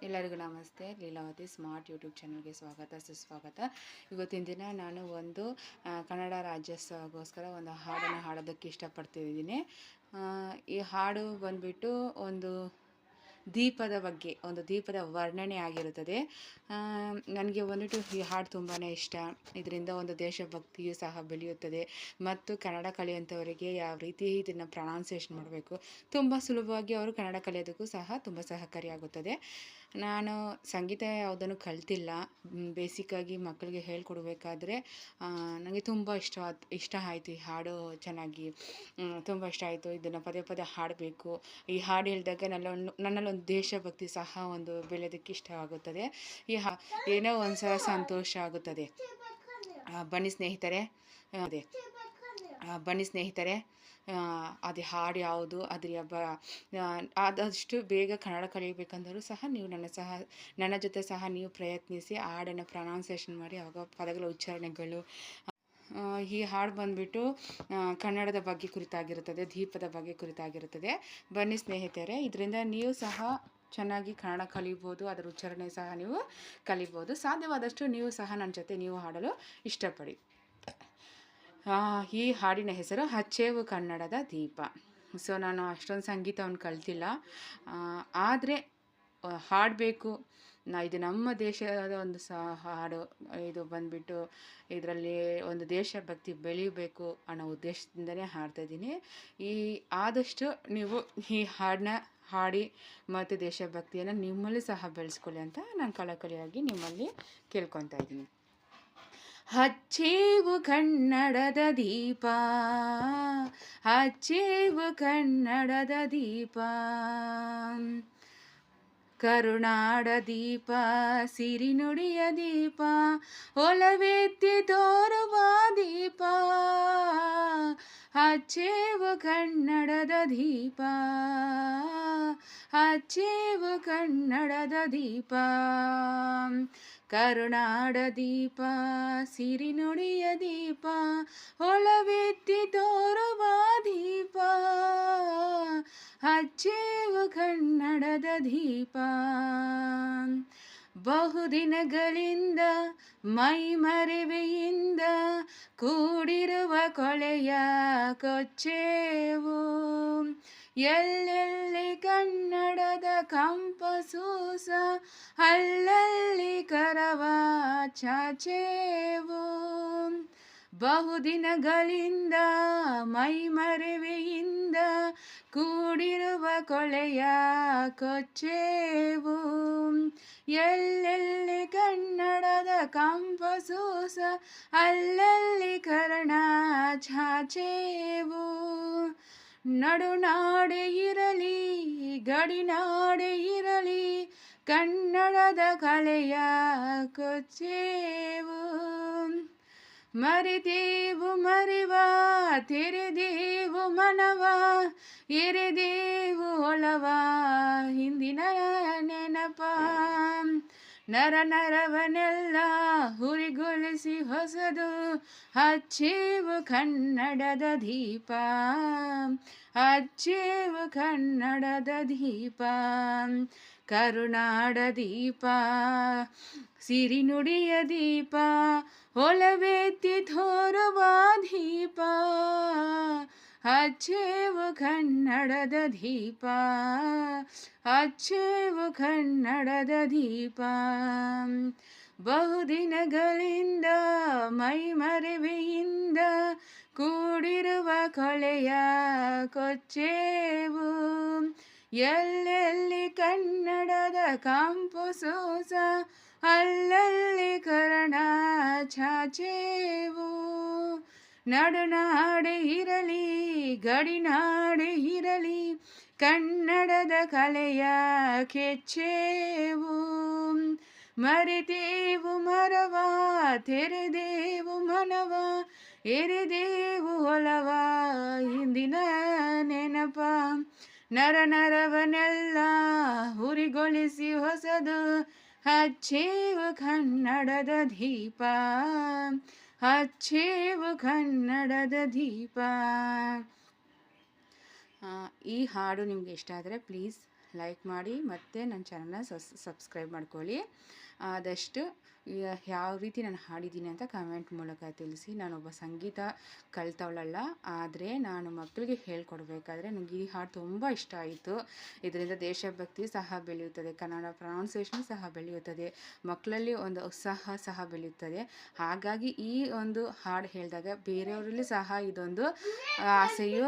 ಎಲ್ಲರಿಗೂ ನಮಸ್ತೆ. Leelavathi smart YouTube ಚಾನಲ್ಗೆ ಸ್ವಾಗತ ಸುಸ್ವಾಗತ. ಇವತ್ತಿನ ದಿನ ನಾನು ಒಂದು ಕನ್ನಡ ರಾಜ್ಯೋತ್ಸವಗೋಸ್ಕರ ಒಂದು ಹಾಡನ್ನು ಹಾಡೋದಕ್ಕೆ ಇಷ್ಟಪಡ್ತಿದ್ದೀನಿ. ಈ ಹಾಡು ಬಂದುಬಿಟ್ಟು ಒಂದು ದೀಪದ ಬಗ್ಗೆ, ಒಂದು ದೀಪದ ವರ್ಣನೆ ಆಗಿರುತ್ತದೆ. ನನಗೆ ಬಂದ್ಬಿಟ್ಟು ಈ ಹಾಡು ತುಂಬಾ ಇಷ್ಟ. ಇದರಿಂದ ಒಂದು ದೇಶಭಕ್ತಿಯು ಸಹ ಬೆಳೆಯುತ್ತದೆ ಮತ್ತು ಕನ್ನಡ ಕಲಿಯುವಂಥವರಿಗೆ ಯಾವ ರೀತಿ ಇದನ್ನು ಪ್ರೊನೌನ್ಸಿಯೇಷನ್ ಮಾಡಬೇಕು, ತುಂಬ ಸುಲಭವಾಗಿ ಅವರು ಕನ್ನಡ ಕಲಿಯೋದಕ್ಕೂ ಸಹ ತುಂಬ ಸಹಕಾರಿಯಾಗುತ್ತದೆ. ನಾನು ಸಂಗೀತ ಯಾವುದನ್ನು ಕಲ್ತಿಲ್ಲ. ಬೇಸಿಕ್ಕಾಗಿ ಮಕ್ಕಳಿಗೆ ಹೇಳ್ಕೊಡ್ಬೇಕಾದ್ರೆ ನನಗೆ ತುಂಬ ಇಷ್ಟ ಆಯಿತು. ಈ ಹಾಡು ಚೆನ್ನಾಗಿ ತುಂಬ ಇಷ್ಟ ಆಯಿತು. ಇದನ್ನು ಪದೇ ಪದೇ ಹಾಡಬೇಕು. ಈ ಹಾಡು ಹೇಳಿದಾಗ ನನ್ನಲ್ಲೊಂದು ದೇಶಭಕ್ತಿ ಸಹ ಒಂದು ಬೆಳೆಯೋದಕ್ಕೆ ಇಷ್ಟವಾಗುತ್ತದೆ. ಏನೋ ಒಂದು ಸಲ ಸಂತೋಷ ಆಗುತ್ತದೆ. ಬನ್ನಿ ಸ್ನೇಹಿತರೆ, ಅದು ಹಾಡು ಯಾವುದು, ಆದಷ್ಟು ಬೇಗ ಕನ್ನಡ ಕಲಿಯಬೇಕಂದರೂ ಸಹ ನೀವು ನನ್ನ ಜೊತೆ ಸಹ ನೀವು ಪ್ರಯತ್ನಿಸಿ ಹಾಡನ್ನು ಪ್ರೊನೌನ್ಸಿಯೇಷನ್ ಮಾಡಿ. ಆವಾಗ ಪದಗಳ ಉಚ್ಚಾರಣೆಗಳು. ಈ ಹಾಡು ಬಂದುಬಿಟ್ಟು ಕನ್ನಡದ ಬಗ್ಗೆ ಕುರಿತಾಗಿರುತ್ತದೆ, ದೀಪದ ಬಗ್ಗೆ ಕುರಿತಾಗಿರುತ್ತದೆ. ಬನ್ನಿ ಸ್ನೇಹಿತರೆ, ಇದರಿಂದ ನೀವು ಸಹ ಚೆನ್ನಾಗಿ ಕನ್ನಡ ಕಲಿಬೋದು, ಅದರ ಉಚ್ಚಾರಣೆ ಸಹ ನೀವು ಕಲಿಬೋದು. ಸಾಧ್ಯವಾದಷ್ಟು ನೀವು ಸಹ ನನ್ನ ಜೊತೆ ನೀವು ಹಾಡಲು ಇಷ್ಟಪಡಿ. ಈ ಹಾಡಿನ ಹೆಸರು ಹಚ್ಚೇವು ಕನ್ನಡದ ದೀಪ. ಸೊ ನಾನು ಅಷ್ಟೊಂದು ಸಂಗೀತವನ್ನು ಕಲ್ತಿಲ್ಲ, ಆದರೆ ಹಾಡಬೇಕು. ಇದು ನಮ್ಮ ದೇಶದ ಒಂದು ಹಾಡು. ಇದು ಬಂದುಬಿಟ್ಟು ಇದರಲ್ಲಿ ಒಂದು ದೇಶಭಕ್ತಿ ಬೆಳೆಯಬೇಕು ಅನ್ನೋ ಉದ್ದೇಶದಿಂದಲೇ ಹಾಡ್ತಾಯಿದ್ದೀನಿ. ಆದಷ್ಟು ನೀವು ಈ ಹಾಡನ್ನ ಹಾಡಿ ಮತ್ತು ದೇಶಭಕ್ತಿಯನ್ನು ನಿಮ್ಮಲ್ಲಿ ಸಹ ಬೆಳೆಸ್ಕೊಳ್ಳಿ ಅಂತ ನಾನು ಕಳಕಳಿಯಾಗಿ ನಿಮ್ಮಲ್ಲಿ ಕೇಳ್ಕೊತಾ ಇದ್ದೀನಿ. ಹಚ್ಚೇವು ಕನ್ನಡದ ದೀಪ, ಹಚ್ಚೇವು ಕನ್ನಡದ ದೀಪ, ಕರುನಾಡ ದೀಪ, ಸಿರಿನುಡಿಯ ದೀಪ, ಒಲವೆತ್ತಿ ತೋರುವ ದೀಪ. ಹಚ್ಚೇವು ಕನ್ನಡದ ದೀಪ, ಹಚ್ಚೇವು ಕನ್ನಡದ ದೀಪ, ಕರುನಾಡ ದೀಪ, ಸಿರಿನುಡಿಯ ದೀಪ, ಒಲವೆತ್ತಿ ತೋರುವ ದೀಪ. ಹಚ್ಚೇವು ಕನ್ನಡದ ದೀಪ. ಬಹುದಿನಗಳಿಂದ ಮೈಮರೆವೆಯಿಂದ ಕೂಡಿರುವ ಕೊಳೆಯ ಕೊಚ್ಚೇವು. ಎಲ್ಲೆಲ್ಲಿ ಕನ್ನಡದ ಕಂಪಸೂಸ, ಅಲ್ಲಲ್ಲಿ ಕರವ ಚಾಚೇವು. ಬಹುದಿನಗಳಿಂದ ಮೈಮರೆವೆಯಿಂದ ಕೂಡಿರುವ ಕೊಳೆಯ ಕೊಚ್ಚೇವು. ಎಲ್ಲೆಲ್ಲಿ ಕನ್ನಡದ ಕಂಪಸೂಸ, ಅಲ್ಲಲ್ಲಿ ಕರ್ಣ ಚಾಚೇವು. ನಡುನಾಡೆ ಇರಲಿ ಗಡಿನಾಡೆ ಇರಲಿ, ಕನ್ನಡದ ಕಲೆಯ ಕೊಚ್ಚೇವು. ಮರೆದೇವು ಮರೆವ ತೆರೆದೇವು ಮನವ, ಎರೆದೇವು ಒಲವ ಹಿಂದಿನ ನೆನಪ. ನರ ನರವನೆಲ್ಲ ಹುರಿಗೊಳಿಸಿ ಹೊಸದು ಹಚ್ಚೇವು ಕನ್ನಡದ ದೀಪ, ಹಚ್ಚೇವು ಕನ್ನಡದ ದೀಪ, ಕರುನಾಡ ದೀಪ, ಸಿರಿನುಡಿಯ ದೀಪ, ಒಲವೆತ್ತಿ ತೋರುವ ದೀಪ. ಹಚ್ಚೇವು ಕನ್ನಡದ ದೀಪ, ಹಚ್ಚೇವು ಕನ್ನಡದ ದೀಪ. ಬಹುದಿನಗಳಿಂದ ಮೈಮರೆವೆಯಿಂದ ಕೂಡಿರುವ ಕೊಳೆಯ ಕೊಚ್ಚೇವು. ಎಲ್ಲೆಲ್ಲಿ ಕನ್ನಡದ ಕಂಪಸೂಸ, ಅಲ್ಲಲ್ಲಿ ಕರ್ಣ ಚಾಚೇವು. ನಡುನಾಡೆ ಇರಲಿ ಗಡಿನಾಡೆ ಇರಲಿ, ಕನ್ನಡದ ಕಲೆಯ ಕೆಚ್ಚೇವು. ಮರೆತೇವು ಮರವ ತೆರೆದೇವು ಮನವ, ಎರೆದೇವು ಒಲವ ಹಿಂದಿನ ನೆನಪ. ನರ ನರವನೆಲ್ಲ ಹುರಿಗೊಳಿಸಿ ಹೊಸದು ಹಚ್ಚೇವು ಕನ್ನಡದ ದೀಪ, ಹಚ್ಚೇವು ಕನ್ನಡದ ದೀಪ. ಈ ಹಾಡು ನಿಮಗೆ ಇಷ್ಟ ಆದರೆ ಪ್ಲೀಸ್ ಲೈಕ್ ಮಾಡಿ ಮತ್ತು ನನ್ನ ಚಾನಲ್ನ ಸಬ್ಸ್ಕ್ರೈಬ್ ಮಾಡ್ಕೊಳ್ಳಿ. ಆದಷ್ಟು ಯಾವ ರೀತಿ ನಾನು ಹಾಡಿದ್ದೀನಿ ಅಂತ ಕಮೆಂಟ್ ಮೂಲಕ ತಿಳಿಸಿ. ನಾನೊಬ್ಬ ಸಂಗೀತ ಕಲಿತವಳಲ್ಲ, ಆದರೆ ನಾನು ಮಕ್ಕಳಿಗೆ ಹೇಳ್ಕೊಡ್ಬೇಕಾದ್ರೆ ನನಗೆ ಈ ಹಾಡು ತುಂಬ ಇಷ್ಟ ಆಯಿತು. ಇದರಿಂದ ದೇಶಭಕ್ತಿ ಸಹ ಬೆಳೆಯುತ್ತದೆ, ಕನ್ನಡ ಪ್ರೊನೌನ್ಸಿಯೇಷನ್ ಸಹ ಬೆಳೆಯುತ್ತದೆ, ಮಕ್ಕಳಲ್ಲಿ ಒಂದು ಉತ್ಸಾಹ ಸಹ ಬೆಳೆಯುತ್ತದೆ. ಹಾಗಾಗಿ ಈ ಒಂದು ಹಾಡು ಹೇಳಿದಾಗ ಬೇರೆಯವರಲ್ಲಿ ಸಹ ಇದೊಂದು ಆಸೆಯು